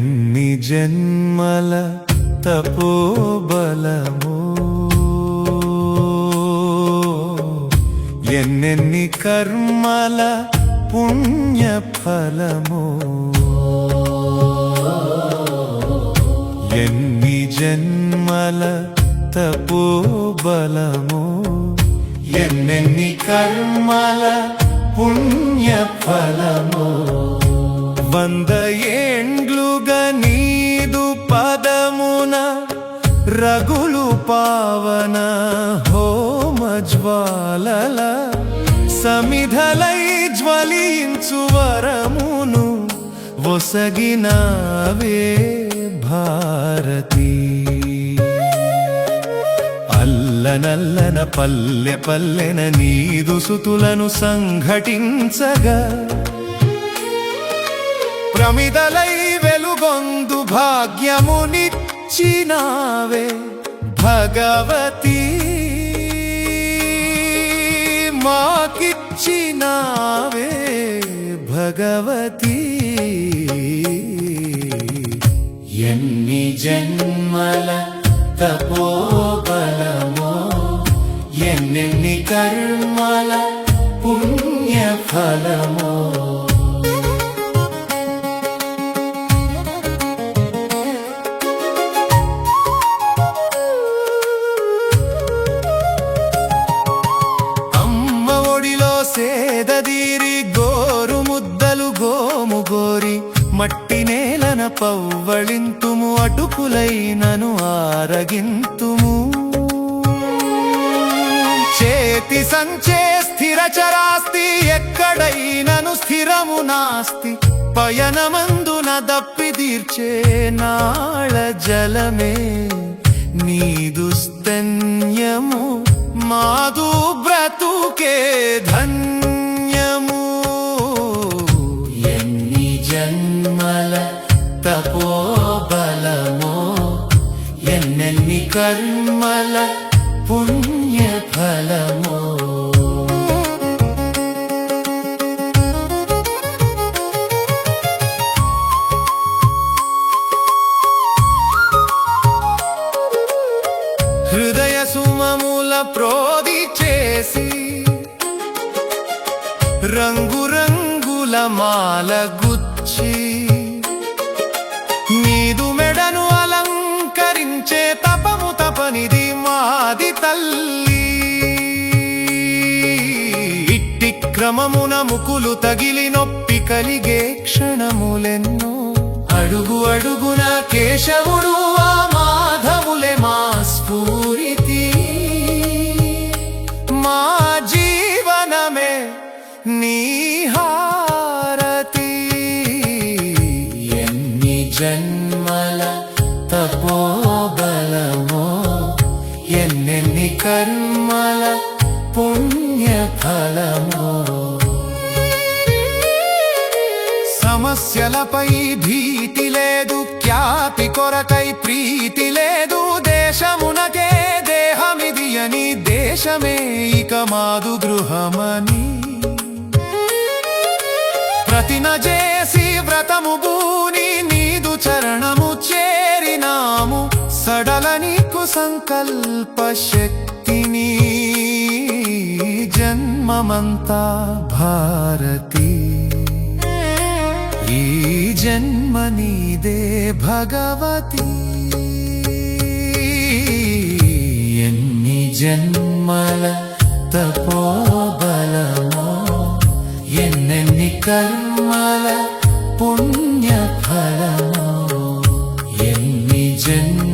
ఎన్ని జన్మల తపోబలమో ఎన్నెన్ని కర్మల పుణ్యఫలమో ఎన్ని జన్మల తపోబలమో ఎన్నెన్ని కర్మల పుణ్యఫలమో వంద ఏండ్లుగా నీదు పదమున రగులు పావన హోమజ్వాలల సమిధలై జ్వలించు వరమును ఒసగినావే భారతి. అల్లనల్లన పల్లె పల్లెన నీదు సుతులను సంఘటించగా ప్రమిదలై వెలుగొందు భాగ్యమునిచ్చినావే భగవతి. మాకిచ్చినావే భగవతి. ఎన్ని జన్మల తపోబలమో ఎన్నెన్ని కర్మల పుణ్యఫలమో సేదదీరి గోరు ముద్దలు గోము గోరి మట్టి నేలన పవ్వళింతుము అటుకులైనను ఆరగింతుము. చేతి సంచే స్థిరచరాస్తి ఎక్కడైనను స్థిరము నాస్తి. పయనమందున దప్పి తీర్చే నాళ జలమే నీదు స్తన్యము. మాదు బ్రతుకే ధన్యము. ఎన్ని జన్మల తపోబలమో ఎన్నెన్ని కర్మల పుణ్యఫలమో హృదయ సుమముల ప్రోది చేసి రంగురంగుల మాల గుచ్చి నీదు మెడను అలంకరించే తపము తపనిది మాది తల్లి. ఇట్టి క్రమమున ముకులు తగిలి నొప్పి కలిగే క్షణములెన్నో. అడుగు అడుగున కేశవుడు ఆ మాధవులే మా స్ఫూరితి. మా జీవనమే నీ హారతి. ఎన్ని జన్మల తపోబలమో ఎన్నెన్ని కర్మల పుణ్యఫలమో సమస్యలపై భీతి లేదు, ఖ్యాతి కొరకై ప్రీతి లేదు. దేశమునకే దేహమిది అని దేశమే ఇక మాదు గృహమని ప్రతిన చేసి వ్రతము భూని నీదు చరణము చేరినాము. సడల నీకు సంకల్ప శక్తిని జన్మమంతా భారతి. ఈ జన్మ నీదే భగవతి. ఎన్ని జన్మల తపోబలమో ఎన్నెన్ని కర్మల పుణ్యఫలమో ఎన్ని జన్మ